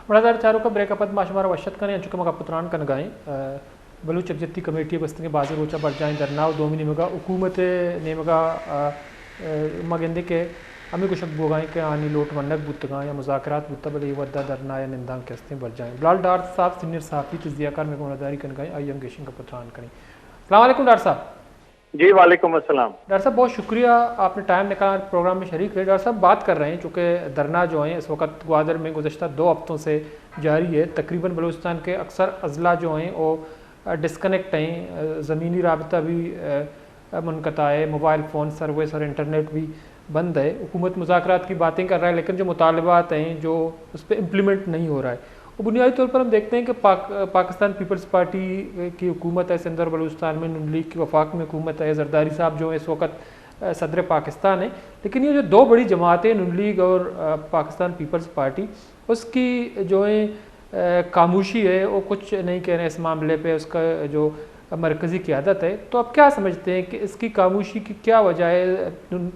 बड़ा चारों का ब्रेकअप माशमार वशत करें चुके मगा पुत्रान कन गाएं बलूच अब्जती कमेटी बस्ती बाजी रोचा बढ़ जाए दरनाव दोमिनी मगा हुकूमत ने मगा मगेंदे के अमी कुछ बोगाएं के आनी लोट वनक बुतगा या मुजाकरात बुत्ता बले वद्दा दरना या निंदा कैसे बढ़ जाएं बिलाल डार साहब सीनियर साहबी तजियाकार में गुनादारी कन गाएं आई एम गेशिंग का पुत्रान करें। अस्सलाम वालेकुम डॉक्टर साहब। जी वालेकुम अस्सलाम। डॉक्टर साहब बहुत शुक्रिया आपने टाइम निकाला प्रोग्राम में शरीक रहे। डॉक्टर साहब बात कर रहे हैं चूँकि धरना जो है इस वक्त ग्वादर में गुज़श्ता 2 हफ्तों से जारी है। तकरीबन बलूचिस्तान के अक्सर अजला जो हैं वो डिस्कनेक्ट हैं, ज़मीनी राबता भी मुनक़ता है, मोबाइल फ़ोन सर्विस और इंटरनेट भी बंद है। हुकूमत मुज़ाकरात की बातें कर रहा है लेकिन जो मुतालबात हैं जो उस पर इम्प्लीमेंट नहीं हो रहा है। और बुनियादी तौर पर हम देखते हैं कि पाकिस्तान पीपल्स पार्टी की हुकूमत है, सिंध और बलूचिस्तान में नून लीग की वफाक में हुकूमत है, जरदारी साहब जो है इस वक्त सदर पाकिस्तान है। लेकिन ये जो 2 बड़ी जमातें नून लीग और पाकिस्तान पीपल्स पार्टी, उसकी जो है खामोशी है वो कुछ नहीं कह रहे हैं इस मामले पे, उसका जो मरकज़ी क़यादत है। तो आप क्या समझते हैं कि इसकी खामोशी की क्या वजह है?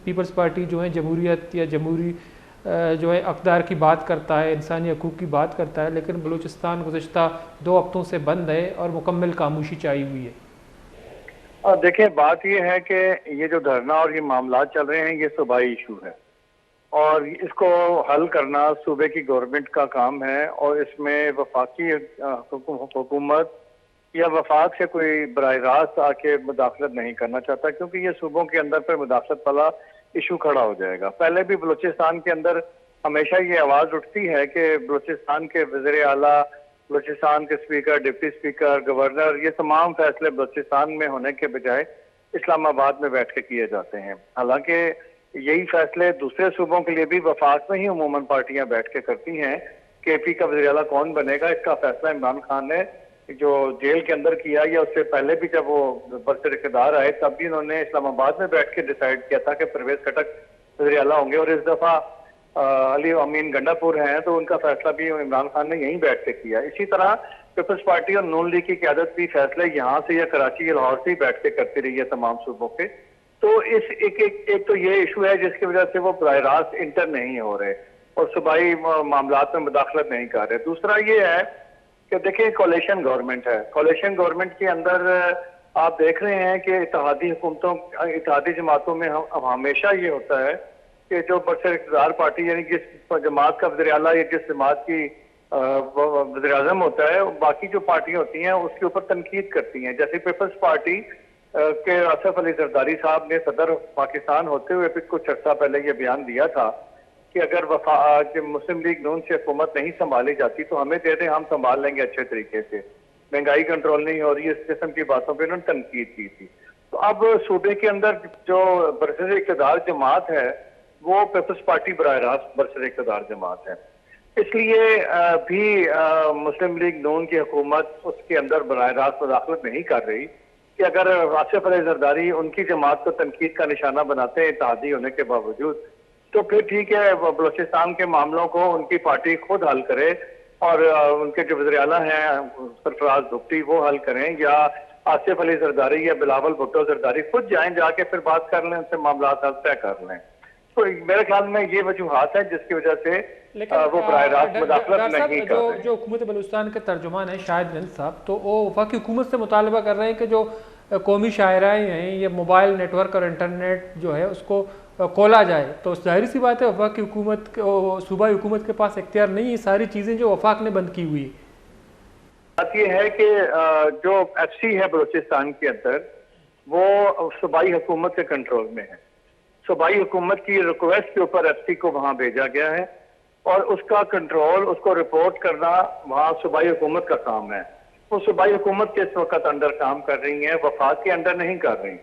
पीपल्स पार्टी जो है जमहूरियत या जमहूरी जो है अक़दार की बात करता है, इंसानी हकूक़ की बात करता है, लेकिन बलूचिस्तान गुज़श्ता 2 हफ्तों से बंद है और मुकम्मल खामोशी छाई हुई है। देखिए बात ये है कि ये जो धरना और ये मामला चल रहे हैं ये सूबाई इशू है और इसको हल करना सूबे की गवर्नमेंट का काम है और इसमें वफाकी हुकूमत या वफाक से कोई बराह रास्त आके मुदाखलत नहीं करना चाहता, क्योंकि ये सूबों के अंदर पर मुदाखलत वाला इशू खड़ा हो जाएगा। पहले भी बलूचिस्तान के अंदर हमेशा ये आवाज़ उठती है कि बलूचिस्तान के वज़ीर आला, बलूचिस्तान के स्पीकर, डिप्टी स्पीकर, गवर्नर, ये तमाम फैसले बलूचिस्तान में होने के बजाय इस्लामाबाद में बैठ के किए जाते हैं। हालांकि यही फैसले दूसरे सूबों के लिए भी वफाक में ही अमूमन पार्टियां बैठ के करती हैं। KP का वज़ीर आला कौन बनेगा इसका फैसला इमरान खान ने जो जेल के अंदर किया, या उससे पहले भी जब वो बरसर इक़्तिदार आए तब भी उन्होंने इस्लामाबाद में बैठ के डिसाइड किया था कि परवेज खटक वज़ीर आला होंगे। और इस दफ़ा अली अमीन गंडापुर हैं तो उनका फैसला भी इमरान खान ने यहीं बैठ के किया। इसी तरह पीपल्स पार्टी और नून लीग की क़यादत भी फैसले यहाँ से या कराची या लाहौर से ही बैठ के करती रही है तमाम सूबों के। तो इस एक तो ये इशू है जिसकी वजह से वो बराह रास्त इंटर नहीं हो रहे और सूबाई मामलात में मुदाखलत नहीं कर रहे। दूसरा ये है कि देखिए कोalition गवर्नमेंट है, कोalition गवर्नमेंट के अंदर आप देख रहे हैं कि इत्तेहादी हुकूमतों, इत्तेहादी जमातों में अब हमेशा ये होता है कि जो बरसर इक़्तिदार पार्टी यानी जिस जमात का वज़ीर आला या जिस जमात की वज़ीर आज़म होता है, बाकी जो पार्टियां होती हैं उसके ऊपर तनकीद करती हैं। जैसे पीपल्स पार्टी के आसिफ अली जरदारी साहब ने सदर पाकिस्तान होते हुए कुछ अर्सा पहले ये बयान दिया था कि अगर मुस्लिम लीग नून से हुकूमत नहीं संभाली जाती तो हमें दे दें, हम संभाल लेंगे अच्छे तरीके से, महंगाई कंट्रोल नहीं हो रही, इस किस्म की बातों पर उन्होंने तनकीद की थी। तो अब सूबे के अंदर जो बरसर इक़्तिदार जमात है वो पीपल्स पार्टी बराह रास्त बरसर इक़्तिदार जमात है, इसलिए भी मुस्लिम लीग नून की हुकूमत उसके अंदर बराह रास्त मुदाखलत नहीं कर रही कि अगर आसिफ अली जरदारी उनकी जमात को तनकीद का निशाना बनाते हैं इत्तेहादी होने के बावजूद, तो फिर ठीक है बलूचिस्तान के मामलों को उनकी पार्टी खुद हल करे और उनके जो वज़ीर आला हैं सरफराज भुट्टी वो हल करें, या आसिफ अली जरदारी या बिलावल भुट्टो जरदारी खुद जाएं, जाके फिर बात कर लें, उनसे मामला हल तय कर लें। तो मेरे ख्याल में ये वजूहात है जिसकी वजह से वो बराह रास्त मुदाखलत नहीं कर रहे। जो हुकूमत बलूचिस्तान के तर्जुमान है शाहिद गंज साहब, तो वो वफाकी हुकूमत से मुतालबा कर रहे हैं कि जो कौमी शायराएँ हैं ये मोबाइल नेटवर्क और इंटरनेट जो है उसको खोला जाए। तो जाहिर सी बात है वफाक की हुकूमत, सूबाई हुकूमत के पास इख्तियार नहीं है सारी चीज़ें जो वफाक ने बंद की हुई है। बात यह है कि जो FC है बलूचिस्तान के अंदर वो सूबाई हुकूमत के कंट्रोल में है। सूबाई हुकूमत की रिक्वेस्ट के ऊपर FC को वहाँ भेजा गया है और उसका कंट्रोल, उसको रिपोर्ट करना वहाँ सूबाई हुकूमत का काम है। वो सूबाई हुकूमत के इस वक्त अंडर काम कर रही है, वफाक के अंडर नहीं कर रही,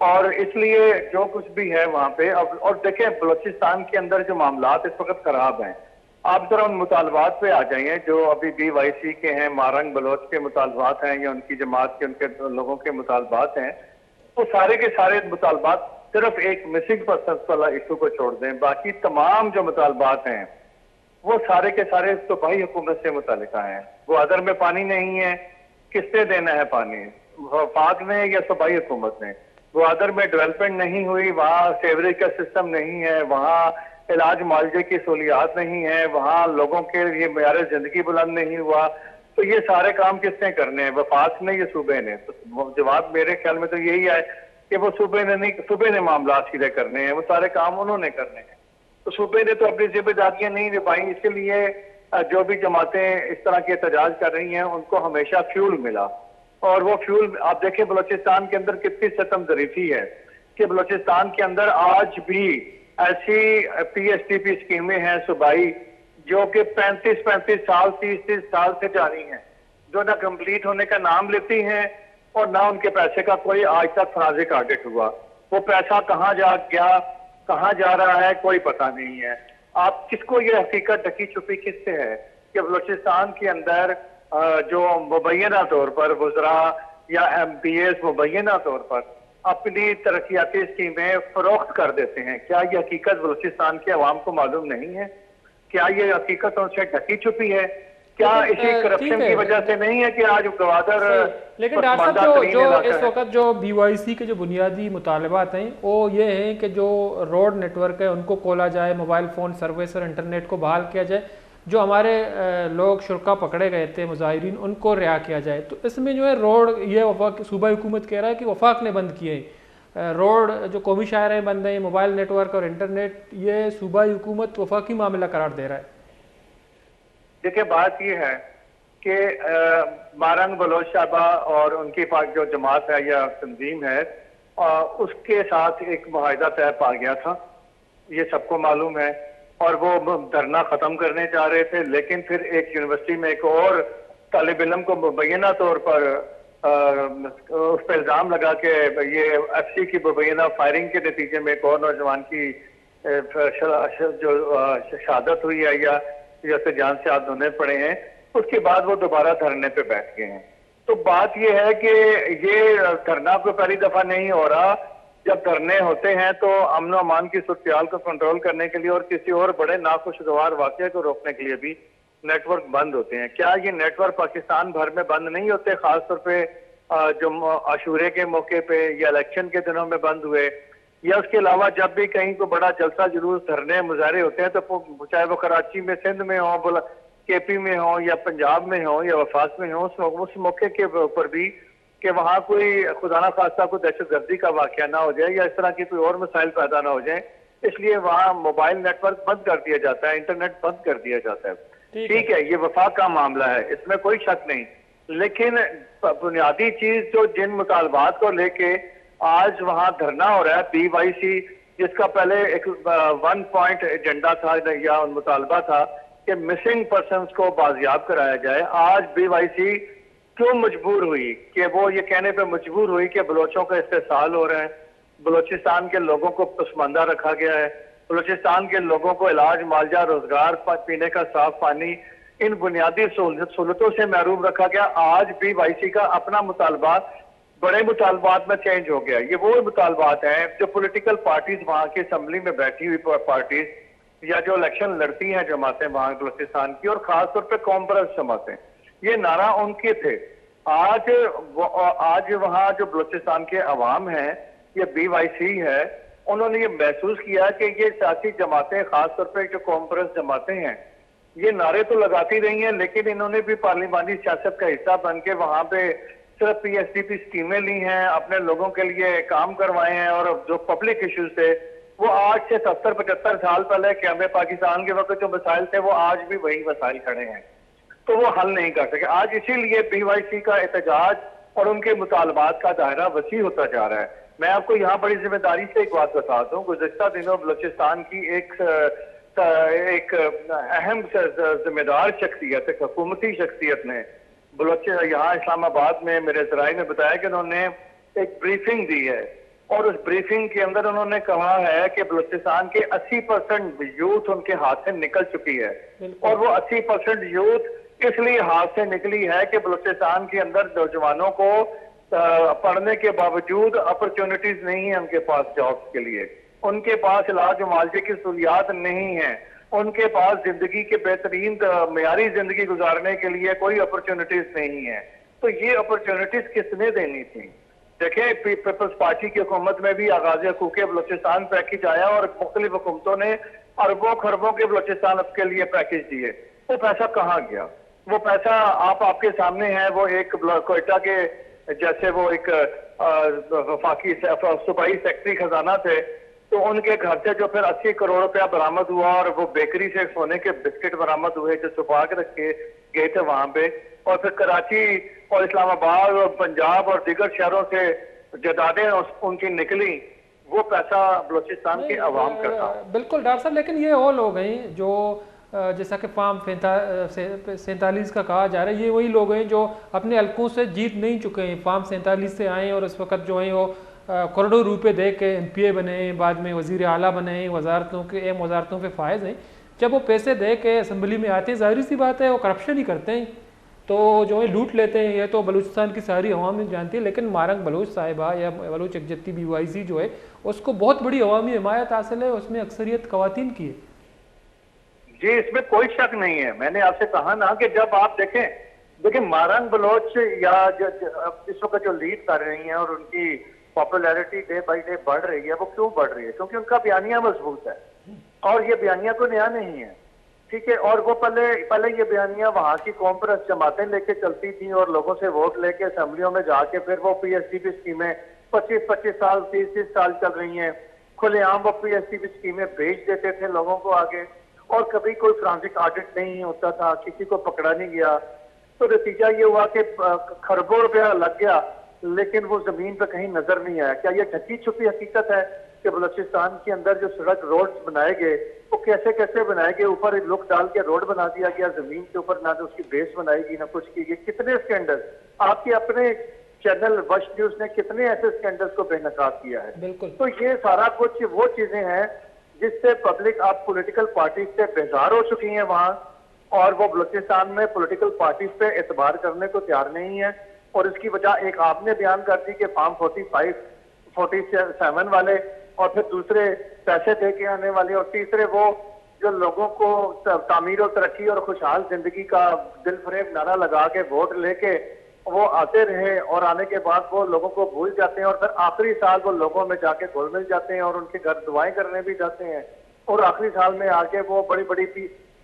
और इसलिए जो कुछ भी है वहाँ पे अब। और देखें बलूचिस्तान के अंदर जो मामलात इस वक्त खराब हैं, आप जरा उन मुतालबात पे आ जाइए जो अभी BYC के हैं, मारंग बलोच के मुतालबात हैं या उनकी जमात के उनके लोगों के मुतालबात हैं, तो सारे के सारे मुतालबात सिर्फ एक मिसिंग पर्सन वाला इशू को छोड़ दें, बाकी तमाम जो मुतालबात हैं वो सारे के सारे सूबाई हुकूमत से मुतालिका हैं। ग्वादर में पानी नहीं है, किसने देना है पानी, वफाक ने या सूबाई हुकूमत ने? ग्वादर में डेवलपमेंट नहीं हुई, वहाँ सेवरेज का सिस्टम नहीं है, वहाँ इलाज मुआवजे की सहूलियात नहीं है, वहाँ लोगों के लिए मेयार जिंदगी बुलंद नहीं हुआ, तो ये सारे काम किसने करने हैं? वफाक ने या सूबे ने? तो जवाब मेरे ख्याल में तो यही है कि वो सूबे ने नहीं, सूबे ने मामला सीधे करने हैं, वो सारे काम उन्होंने करने हैं। तो सूबे ने तो अपनी जिम्मेदारियां नहीं निभाई, इसके लिए जो भी जमातें इस तरह के एहतजाज कर रही हैं उनको हमेशा फ्यूल मिला। और वो फ्यूल आप देखें बलूचिस्तान के अंदर कितनी सितम ज़रीफी है कि बलूचिस्तान के अंदर आज भी ऐसी PSTP स्कीमें हैं सूबाई जो कि 35-35 साल 30-30 साल से जारी हैं, जो ना कंप्लीट होने का नाम लेती हैं और ना उनके पैसे का कोई आज तक फराजिक ऑडिट हुआ। वो पैसा कहाँ जा गया, कहाँ जा रहा है, कोई पता नहीं है। आप किसको ये हकीकत ढकी छुपी किससे है कि बलूचिस्तान के अंदर जो मुबैना तौर पर वज़रा या MPs मुबैना तौर पर अपनी तरक्याती स्कीमें फरोख्त कर देते हैं? क्या ये हकीकत बलूचिस्तान के अवाम को मालूम नहीं है? क्या ये हकीकत उनसे ढकी छुपी है? क्या इसी करप्शन की वजह से नहीं है कि आज गवादर? लेकिन डॉक्टर साहब जो इस वक्त जो BYC के जो बुनियादी मुतालबात हैं वो ये हैं कि जो रोड नेटवर्क है उनको खोला जाए, मोबाइल फ़ोन सर्विस और इंटरनेट को बहाल किया जाए, जो हमारे लोग शुरा पकड़े गए थे मुजाहिरीन उनको रिहा किया जाए। तो इसमें जो है रोड ये वफाक सूबाई हुकूमत कह रहा है कि वफाक ने बंद किए हैं, रोड जो कौमी शाहराहें बंद हैं, मोबाइल नेटवर्क और इंटरनेट, ये सूबाई हुकूमत वफाकी मामला करार दे रहा है। देखिए बात यह है कि मारंग बलोच शाबा और उनकी जो जमात है या तंजीम है उसके साथ एक मुआहिदा तय पा गया था, ये सबको मालूम है। और वो धरना खत्म करने जा रहे थे, लेकिन फिर एक यूनिवर्सिटी में एक और तालिब इल्म को मुबैना तौर पर उस पर इल्जाम लगा के ये FC की मुबैना फायरिंग के नतीजे में एक और नौजवान की जो शहादत हुई है या जैसे जान से हाथ धोने पड़े हैं, उसके बाद वो दोबारा धरने पे बैठ गए हैं। तो बात ये है कि ये धरना को पहली दफा नहीं हो रहा। जब धरने होते हैं तो अमन अमान की सूरत को कंट्रोल करने के लिए और किसी और बड़े नाखुशगवार वाकये को रोकने के लिए भी नेटवर्क बंद होते हैं। क्या ये नेटवर्क पाकिस्तान भर में बंद नहीं होते? खासतौर पे जो आशूरे के मौके पे या इलेक्शन के दिनों में बंद हुए, या उसके अलावा जब भी कहीं को बड़ा जलसा जुलूस धरने मुजाहरे होते हैं तो चाहे वो कराची में, सिंध में हो, KP में हो या पंजाब में हो या वफाक में हो, उस मौके के ऊपर भी कि वहाँ कोई खुदा ना खास्ता कोई दहशतगर्दी का वाकया ना हो जाए या इस तरह की कोई और मसाइल पैदा ना हो जाए, इसलिए वहाँ मोबाइल नेटवर्क बंद कर दिया जाता है, इंटरनेट बंद कर दिया जाता है। ठीक है, ये वफाक का मामला है, इसमें कोई शक नहीं। लेकिन बुनियादी चीज जो जिन मुतालबात को लेके आज वहाँ धरना हो रहा है, BYC जिसका पहले एक 1 पॉइंट एजेंडा था या मुतालबा था कि मिसिंग पर्संस को बाजियाब कराया जाए, आज BYC क्यों मजबूर हुई कि वो ये कहने पे मजबूर हुई कि बलोचों का इस्तेसाल हो रहा है, बलोचिस्तान के लोगों को पसमानदा रखा गया है, बलोचिस्तान के लोगों को इलाज मुआवजा, रोजगार, पीने का साफ पानी, इन बुनियादी सहूलतों से महरूम रखा गया। आज BYC का अपना मुतालबा बड़े मुतालबात में चेंज हो गया। ये वो मुतालबात हैं जो पॉलिटिकल पार्टीज वहाँ की असम्बली में बैठी हुई पार्टीज या जो इलेक्शन लड़ती हैं जमातें वहाँ बलूचिस्तान की, और खासतौर पर कॉम्प्रेस जमातें, ये नारा उनके थे। आज वहाँ जो बलूचिस्तान के अवाम हैं, ये BYC है, उन्होंने ये महसूस किया कि ये सियासी जमातें, खासतौर पर जो कॉम्प्रेस जमातें हैं, ये नारे तो लगाती रही हैं, लेकिन इन्होंने भी पार्लिमानी सियासत का हिस्सा बन के वहाँ पे सिर्फ PSTP स्कीमें ली हैं, अपने लोगों के लिए काम करवाए हैं, और जो पब्लिक इश्यूज थे वो आज से 70-75 साल पहले क़याम पाकिस्तान के वक्त जो मसाइल थे वो आज भी वही मसाइल खड़े हैं, तो वो हल नहीं कर सके। आज इसीलिए BYC का एहतजाज और उनके मुतालबात का दायरा वसी होता जा रहा है। मैं आपको यहाँ बड़ी जिम्मेदारी से एक बात बताता हूँ, गुज़श्ता दिनों बलूचिस्तान की एक अहम जिम्मेदार शख्सियत, एक हुकूमती शख्सियत ने यहाँ इस्लामाबाद में मेरे ज़राए ने बताया कि उन्होंने एक ब्रीफिंग दी है, और उस ब्रीफिंग के अंदर उन्होंने कहा है कि बलूचिस्तान के 80% यूथ उनके हाथ से निकल चुकी है, और वो 80% यूथ इसलिए हाथ से निकली है कि बलूचिस्तान के अंदर नौजवानों को पढ़ने के बावजूद अपॉर्चुनिटीज नहीं है उनके पास जॉब्स के लिए, उनके पास इलाज मुआवजे की सहूलियात नहीं है, उनके पास जिंदगी के बेहतरीन मेयारी जिंदगी गुजारने के लिए कोई अपॉर्चुनिटीज नहीं है। तो ये अपॉर्चुनिटीज किसने देनी थी? देखें, पीपल्स पार्टी की हुकूमत में भी आगाज़ हुकूक़ बलूचिस्तान पैकेज आया और मुख्तलिफ हुकूमतों ने अरबों खरबों के बलूचिस्तान के लिए पैकेज दिए, वो पैसा कहाँ गया? वो पैसा आपके सामने है। वो एक कोयटा के जैसे वो एक वफाकी सूबाई सेक्रेटरी खजाना थे, तो उनके घर से जो फिर 80 करोड़ रुपया बरामद हुआ और वो बेकरी से सोने के बिस्किट बरामद हुए जो छुपा के रखे गए थे वहां पे, और फिर कराची और इस्लामाबाद और पंजाब और दीगर शहरों से जदादें उनकी निकली, वो पैसा बलूचिस्तान के अवाम का था। बिल्कुल डॉक्टर साहब, लेकिन ये वो लोग हैं जो जैसा कि फार्म 47 का कहा जा रहा है, ये वही लोग हैं जो अपने हलकों से जीत नहीं चुके हैं, फार्म 47 से आए और इस वक्त जो है वो करोड़ों रुपए दे के MPA बने, बाद में वजीर आला बने, वजारतों के अहम वजारतों पे फायज हैं। जब वो पैसे दे के असम्बली में आते हैं, जाहिर सी बात है वो करप्शन ही करते हैं, तो जो है लूट लेते हैं। ये तो बलूचिस्तान की सारी अवामी जानती है, लेकिन मारंग बलोच साहिबा या बलोच एकजत्ती BYC जो है उसको बहुत बड़ी अवामी हिमायत हासिल है, उसमें अक्सरियत खवातीन की है। जी, इसमें कोई शक नहीं है। मैंने आपसे कहा ना कि जब आप देखें मारंग बलोच या इस वक्त जो लीड कर रही हैं और उनकी पॉपुलैरिटी डे बाय डे बढ़ रही है, वो क्यों बढ़ रही है? क्योंकि उनका बयानिया मजबूत है और ये बयानिया को नया नहीं है, ठीक है। और वो पहले ये बयानिया वहां की कौम पर जमातें लेके चलती थी और लोगों से वोट लेके असेंबलियों में जाके फिर वो PSDB स्कीमें 25-25 साल 30-30 साल चल रही हैं, खुलेआम वो PSDB स्कीमें बेच देते थे लोगों को आगे, और कभी कोई फ्रांसिक ऑडिट नहीं होता था, किसी को पकड़ा नहीं गया। तो नतीजा ये हुआ कि खरबों रुपया लग गया, लेकिन वो जमीन पर कहीं नजर नहीं आया। क्या ये ढकी छुपी हकीकत है कि बलूचिस्तान के अंदर जो सड़क रोड बनाए गए वो कैसे कैसे बनाए गए? ऊपर लुक डाल के रोड बना दिया गया, जमीन के ऊपर ना तो उसकी बेस बनाएगी ना कुछ की। कितने स्कैंडल आपके अपने चैनल वश न्यूज ने कितने ऐसे स्कैंडल्स को बेनकाब किया है। बिल्कुल। तो ये सारा कुछ वो चीजें हैं जिससे पब्लिक आप पॉलिटिकल पार्टी से बेजार हो चुकी हैं वहां, और वो बलूचिस्तान में पॉलिटिकल पार्टी पे एतबार करने को तैयार नहीं है। और इसकी वजह एक आपने बयान कर दी कि फार्म 47 वाले, और फिर दूसरे पैसे दे के आने वाले, और तीसरे वो जो लोगों को तामीर और तरक्की और खुशहाल जिंदगी का दिल फरेब नारा लगा के वोट लेके वो आते रहे, और आने के बाद वो लोगों को भूल जाते हैं, और फिर आखिरी साल वो लोगों में जाके घुल मिल जाते हैं और उनके घर दुआएं करने भी जाते हैं, और आखिरी साल में आके वो बड़ी बड़ी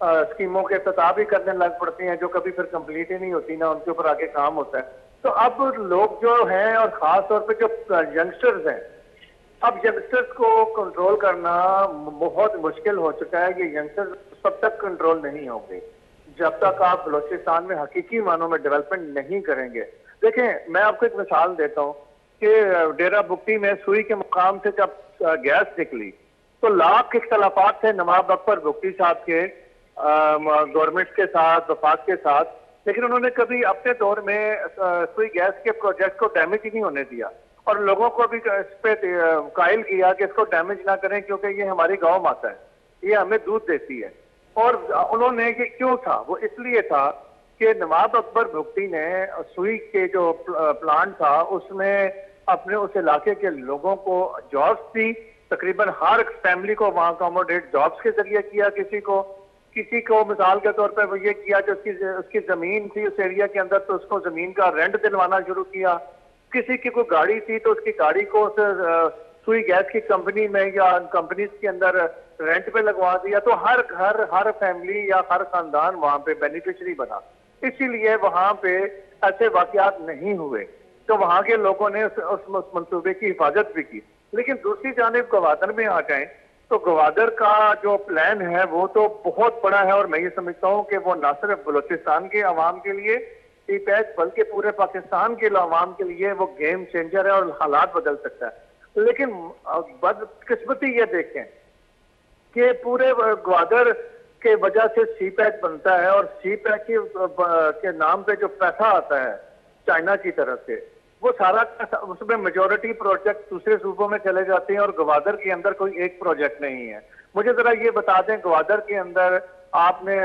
स्कीमों के इफ्तिताह भी करने लग पड़ते हैं जो कभी फिर कंप्लीट ही नहीं होती, ना उनके ऊपर आगे काम होता है। तो अब लोग जो हैं, और खास तौर पे जो यंगस्टर्स हैं, अब यंगस्टर्स को कंट्रोल करना बहुत मुश्किल हो चुका है। ये यंगस्टर्स तब तक कंट्रोल नहीं होंगे जब तक आप बलूचिस्तान में हकीकी मानों में डेवलपमेंट नहीं करेंगे। देखें, मैं आपको एक मिसाल देता हूँ कि डेरा बुक्टी में सुई के मुकाम से जब गैस निकली तो लाख इख्तलाफात थे नवाब अकबर बुक्टी साहब के गवर्नमेंट के साथ, वफाक के साथ, लेकिन उन्होंने कभी अपने दौर में सुई गैस के प्रोजेक्ट को डैमेज ही नहीं होने दिया, और लोगों को भी इस पे कायल किया कि इसको डैमेज ना करें क्योंकि ये हमारी गौ माता है, ये हमें दूध देती है। और उन्होंने ये क्यों था? वो इसलिए था कि नवाब अकबर भुगती ने सुई के जो प्लांट था उसमें अपने उस इलाके के लोगों को जॉब्स दी, तकरीबन हर फैमिली को वहां अकोमोडेट जॉब्स के जरिए किया। किसी को मिसाल के तौर पर वो ये किया जो उसकी जमीन थी उस एरिया के अंदर, तो उसको जमीन का रेंट दिलवाना शुरू किया। किसी की कोई गाड़ी थी तो उसकी गाड़ी को सुई गैस की कंपनी में या कंपनीज के अंदर रेंट पे लगवा दिया। तो हर घर, हर फैमिली या हर खानदान वहां पे बेनिफिशियरी बना। इसीलिए वहां पे ऐसे वाकयात नहीं हुए, तो वहां के लोगों ने उस मंसूबे की हिफाजत भी की। लेकिन दूसरी जानिब गवादर में आ जाए तो गवादर का जो प्लान है वो तो बहुत बड़ा है, और मैं ये समझता हूँ कि वो न सिर्फ बलूचिस्तान के अवाम के लिए सीपैक बल्कि पूरे पाकिस्तान के अवाम के लिए वो गेम चेंजर है और हालात बदल सकता है। लेकिन बदकिस्मती ये देखें कि पूरे ग्वादर के वजह से सीपैक बनता है, और सीपैक के नाम पे जो पैसा आता है चाइना की तरफ से, वो सारा उसमें मेजोरिटी प्रोजेक्ट दूसरे सूबों में चले जाते हैं और ग्वादर के अंदर कोई एक प्रोजेक्ट नहीं है। मुझे जरा ये बता दें, ग्वादर के अंदर आपने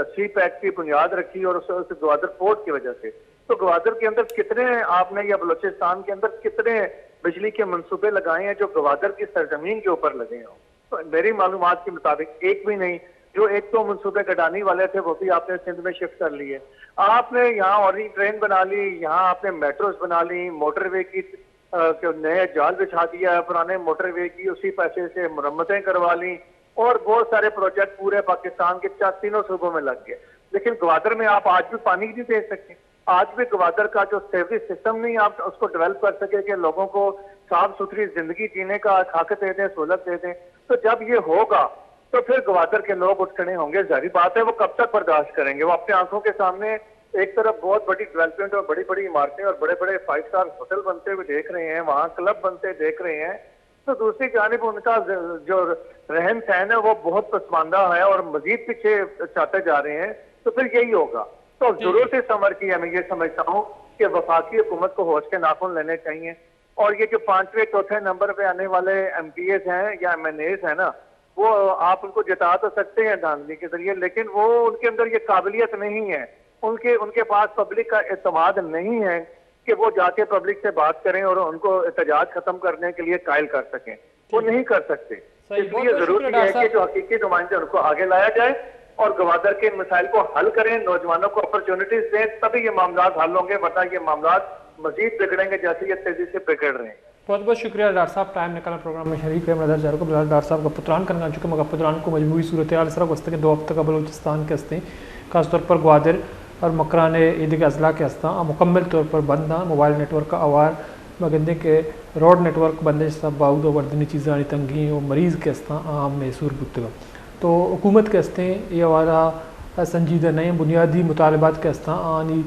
सीपैक की बुनियाद रखी और उस ग्वादर पोर्ट की वजह से, तो ग्वादर के अंदर कितने आपने या बलूचिस्तान के अंदर कितने बिजली के मंसूबे लगाए हैं जो ग्वादर की सरजमीन के ऊपर लगे हों? तो मेरी मालूमात के मुताबिक एक भी नहीं। जो एक तो मंसूबे गडानी वाले थे वो भी आपने सिंध में शिफ्ट कर लिए। आपने यहाँ और ट्रेन बना ली, यहाँ आपने मेट्रोज बना ली, मोटरवे की नए जाल बिछा दिया, पुराने मोटरवे की उसी पैसे से मरम्मतें करवा ली, और बहुत सारे प्रोजेक्ट पूरे पाकिस्तान के तीनों सूबों में लग गए। लेकिन गवादर में आप आज भी पानी नहीं दे सकते। आज भी गवादर का जो सेवरेज सिस्टम नहीं आप उसको डेवलप कर सके कि लोगों को साफ सुथरी जिंदगी जीने का हक दे दें, सहूलत दे दें। तो जब ये होगा तो फिर गवादर के लोग उठ खड़े होंगे। जारी बात है, वो कब तक बर्दाश्त करेंगे? वो अपनी आंखों के सामने एक तरफ बहुत बड़ी डेवलपमेंट और बड़ी बड़ी इमारतें और बड़े बड़े 5 स्टार होटल बनते हुए देख रहे हैं, वहां क्लब बनते देख रहे हैं, तो दूसरी जानिब उनका जो रहन सहन है वो बहुत पसमानदा है और मजीद पीछे चाहते जा रहे हैं। तो फिर यही होगा। तो जरूरत इस अमर की है, मैं ये समझता हूँ कि वफाकी हुकूमत को होश के नाखून लेने चाहिए। और ये जो 5वें 4थे नंबर पे आने वाले MPAs हैं या MNAs हैं ना, वो आप उनको जिता तो सकते हैं धांधली के जरिए, लेकिन वो उनके अंदर ये काबिलियत नहीं है, उनके पास पब्लिक का एतमाद नहीं है कि वो जाके पब्लिक से बात करें और उनको एहतजाज खत्म करने के लिए कायल कर सकें। वो नहीं कर सकते। इसलिए जरूरी है कि जो हकीकी नुमाइंदे उनको आगे लाया जाए और गवादर के मसाइल को हल करें, नौजवानों को अपॉर्चुनिटीज दें, तभी ये मामला हल होंगे, वरना ये मामला मजीद बिगड़ेंगे जैसे ये तेजी से बिगड़ रहे हैं। बहुत बहुत शुक्रिया डॉक्टर साहब, टाइम निकालना प्रोग्राम में शरीक है। मदर जार को डॉक्टर साहब का पुत्रान करना चुके मगर पुत्रान को मजबूरी सूरत हाल सर वस्ते के 2 हफ्ते का बलूचिस्तान के हस्ते खासतौर पर ग्वादर और मकरान ईद के अजला के हस्ता मुकम्मल तौर पर बंद हाँ। मोबाइल नेटवर्क का आवार मगंदे के रोड नेटवर्क बंदे सब बाउद और वर्दनी चीज़ें आनी तंगी और मरीज़ के हस्ता आम मैसूर बुतगा। तो हुकूमत के हस्ते ये वाला संजीदा नए बुनियादी मुतालबात के हस्ता आनी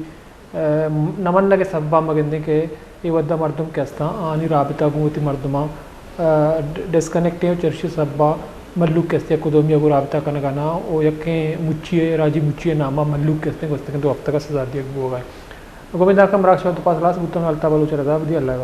नमन लगे सबा मगंदे के ये वद्दा मरदम के हस्ता आनी राबता गुमती मरदमा डिस्कनेक्टिव चर्ची सबा मल्लुक के हस्ते कुदोमिया को राबता करने का ना वो यकें मुच्चिए राजी मुच्चिए नामा मल्लुक के हस्ते 2 हफ्ते का सजा दिया गया है। गोविंदा का मराक शब्द पास लास्ट बुतन अलता बलूच रजा बदी अल्लाह